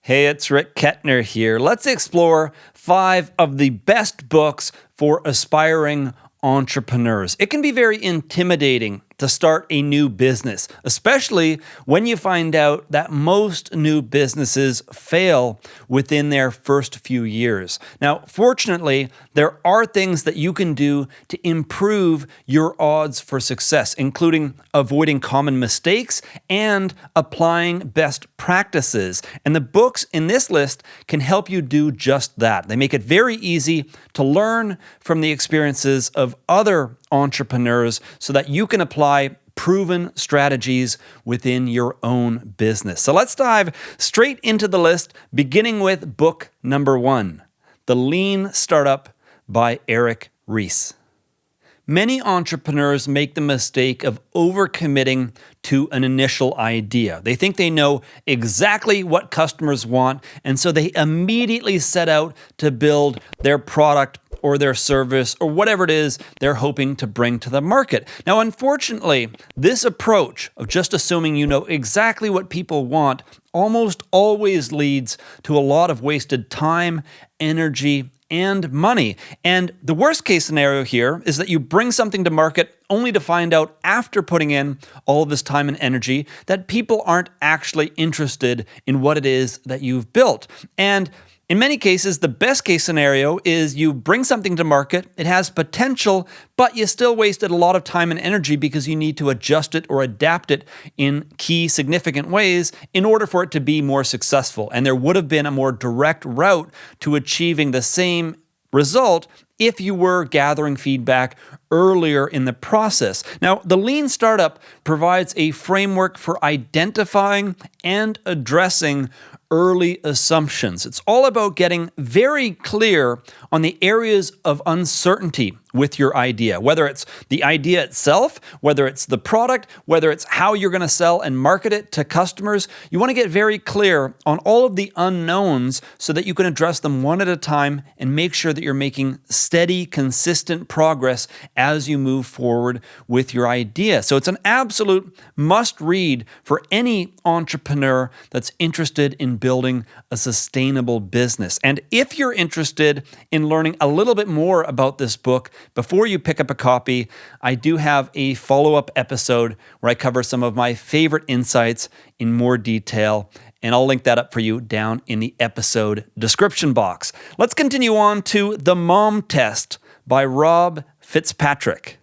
Hey, it's Rick Kettner here. Let's explore 5 of the best books for aspiring entrepreneurs. It can be very intimidating to start a new business, especially when you find out that most new businesses fail within their first few years. Now, fortunately, there are things that you can do to improve your odds for success, including avoiding common mistakes and applying best practices. And the books in this list can help you do just that. They make it very easy to learn from the experiences of other entrepreneurs so that you can apply proven strategies within your own business. So let's dive straight into the list, beginning with book number 1, The Lean Startup by Ries. Many entrepreneurs make the mistake of overcommitting to an initial idea. They think they know exactly what customers want, and so they immediately set out to build their product or their service or whatever it is they're hoping to bring to the market. Now, unfortunately, this approach of just assuming you know exactly what people want almost always leads to a lot of wasted time, energy, and money. And the worst case scenario here is that you bring something to market only to find out after putting in all of this time and energy that people aren't actually interested in what it is that you've built. And in many cases, the best case scenario is you bring something to market, it has potential, but you still wasted a lot of time and energy because you need to adjust it or adapt it in key significant ways in order for it to be more successful. And there would have been a more direct route to achieving the same result if you were gathering feedback earlier in the process. Now, the Lean Startup provides a framework for identifying and addressing early assumptions. It's all about getting very clear on the areas of uncertainty with your idea, whether it's the idea itself, whether it's the product, whether it's how you're going to sell and market it to customers. You want to get very clear on all of the unknowns so that you can address them one at a time and make sure that you're making steady, consistent progress as you move forward with your idea. So it's an absolute must read for any entrepreneur that's interested in building a sustainable business. And if you're interested in learning a little bit more about this book, before you pick up a copy, I do have a follow-up episode where I cover some of my favorite insights in more detail, and I'll link that up for you down in the episode description box. Let's continue on to The Mom Test by Rob Fitzpatrick.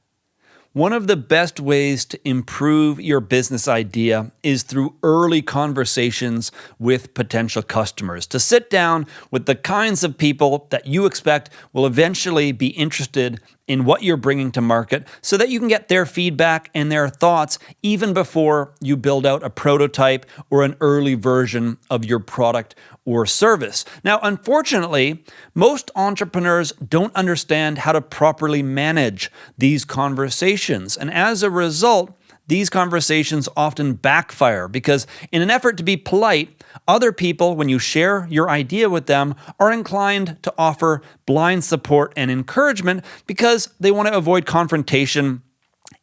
One of the best ways to improve your business idea is through early conversations with potential customers, to sit down with the kinds of people that you expect will eventually be interested in what you're bringing to market so that you can get their feedback and their thoughts even before you build out a prototype or an early version of your product or service. Now, unfortunately, most entrepreneurs don't understand how to properly manage these conversations. And as a result, these conversations often backfire because in an effort to be polite, other people, when you share your idea with them, are inclined to offer blind support and encouragement because they want to avoid confrontation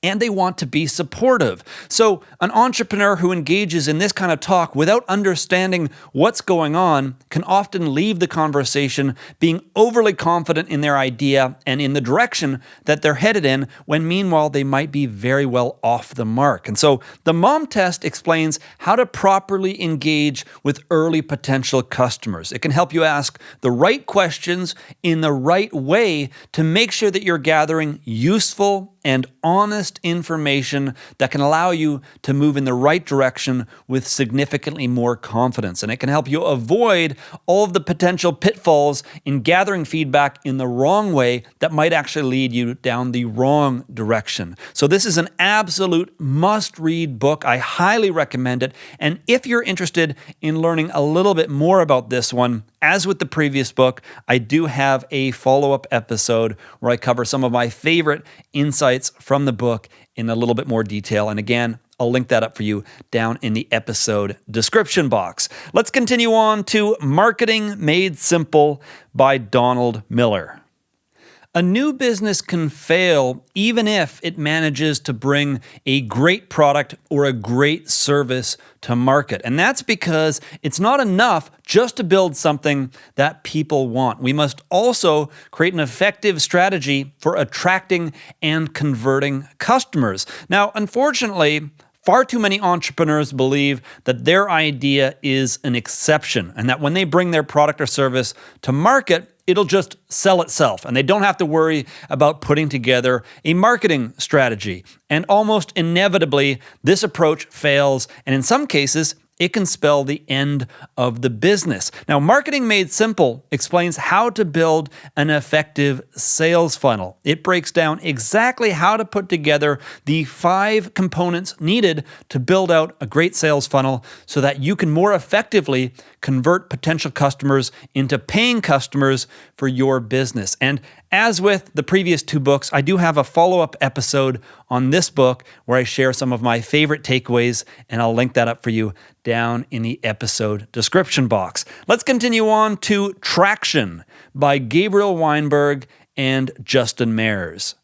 and they want to be supportive. So an entrepreneur who engages in this kind of talk without understanding what's going on can often leave the conversation being overly confident in their idea and in the direction that they're headed in, when meanwhile they might be very well off the mark. And so the Mom Test explains how to properly engage with early potential customers. It can help you ask the right questions in the right way to make sure that you're gathering useful and honest information that can allow you to move in the right direction with significantly more confidence. And it can help you avoid all of the potential pitfalls in gathering feedback in the wrong way that might actually lead you down the wrong direction. So this is an absolute must-read book. I highly recommend it. And if you're interested in learning a little bit more about this one, as with the previous book, I do have a follow-up episode where I cover some of my favorite insights from the book in a little bit more detail. And again, I'll link that up for you down in the episode description box. Let's continue on to Marketing Made Simple by Donald Miller. A new business can fail even if it manages to bring a great product or a great service to market. And that's because it's not enough just to build something that people want. We must also create an effective strategy for attracting and converting customers. Now, unfortunately, far too many entrepreneurs believe that their idea is an exception and that when they bring their product or service to market, it'll just sell itself and they don't have to worry about putting together a marketing strategy. And almost inevitably, this approach fails, and in some cases, it can spell the end of the business. Now, Marketing Made Simple explains how to build an effective sales funnel. It breaks down exactly how to put together the 5 components needed to build out a great sales funnel so that you can more effectively convert potential customers into paying customers for your business. And as with the previous 2 books, I do have a follow-up episode on this book where I share some of my favorite takeaways, and I'll link that up for you down in the episode description box. Let's continue on to Traction by Gabriel Weinberg and Justin Mares.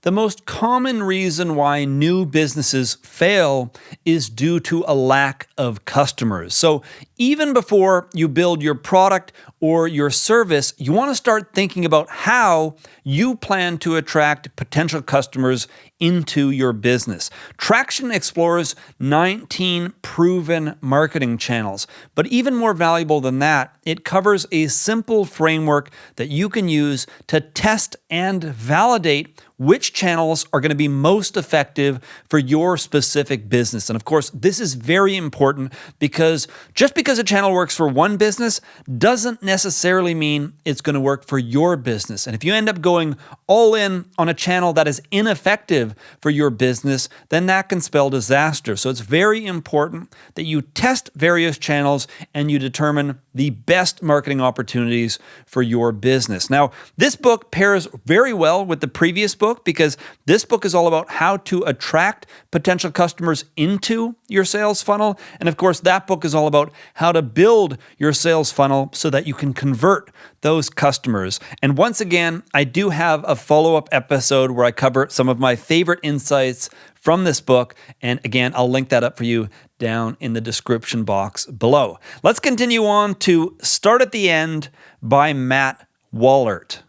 The most common reason why new businesses fail is due to a lack of customers. So even before you build your product or your service, you want to start thinking about how you plan to attract potential customers into your business. Traction explores 19 proven marketing channels, but even more valuable than that, it covers a simple framework that you can use to test and validate which channels are going to be most effective for your specific business. And of course, this is very important because just because a channel works for one business doesn't necessarily mean it's going to work for your business. And if you end up going all in on a channel that is ineffective for your business, then that can spell disaster. So it's very important that you test various channels and you determine the best marketing opportunities for your business. Now, this book pairs very well with the previous book because this book is all about how to attract potential customers into your sales funnel. And of course, that book is all about how to build your sales funnel so that you can convert those customers. And once again, I do have a follow-up episode where I cover some of my favorite insights from this book. And again, I'll link that up for you down in the description box below. Let's continue on to Start at the End by Matt Wallaert.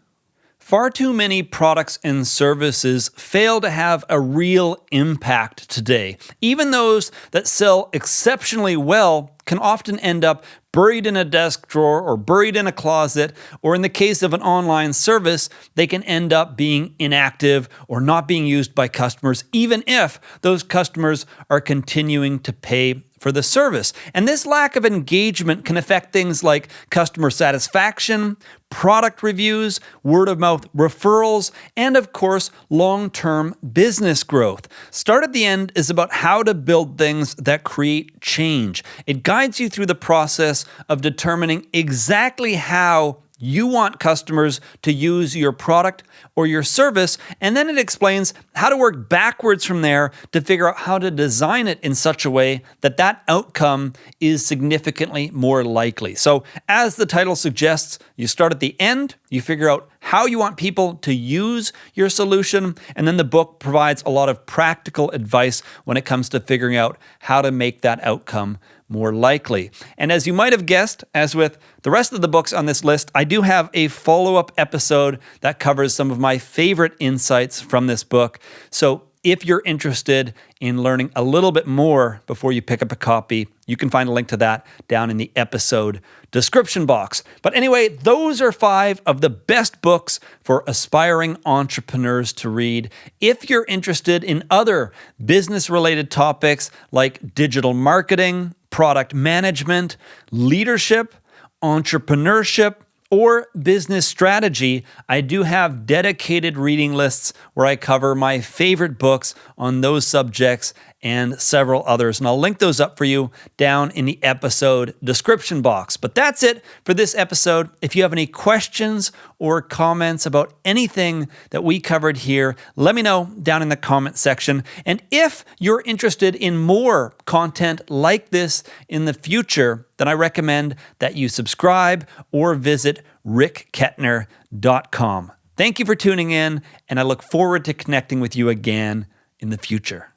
Far too many products and services fail to have a real impact today. Even those that sell exceptionally well can often end up buried in a desk drawer or buried in a closet, or in the case of an online service, they can end up being inactive or not being used by customers, even if those customers are continuing to pay for the service. And this lack of engagement can affect things like customer satisfaction, product reviews, word of mouth referrals, and of course, long-term business growth. Start at the End is about how to build things that create change. It guides you through the process of determining exactly how you want customers to use your product or your service, and then it explains how to work backwards from there to figure out how to design it in such a way that that outcome is significantly more likely. So as the title suggests, you start at the end, you figure out how you want people to use your solution, and then the book provides a lot of practical advice when it comes to figuring out how to make that outcome more likely. And as you might have guessed, as with the rest of the books on this list, I do have a follow-up episode that covers some of my favorite insights from this book. So if you're interested in learning a little bit more before you pick up a copy, you can find a link to that down in the episode description box. But anyway, those are 5 of the best books for aspiring entrepreneurs to read. If you're interested in other business-related topics like digital marketing, product management, leadership, entrepreneurship, or business strategy, I do have dedicated reading lists where I cover my favorite books on those subjects and several others. And I'll link those up for you down in the episode description box. But that's it for this episode. If you have any questions or comments about anything that we covered here, let me know down in the comment section. And if you're interested in more content like this in the future, then I recommend that you subscribe or visit rickkettner.com. Thank you for tuning in, and I look forward to connecting with you again in the future.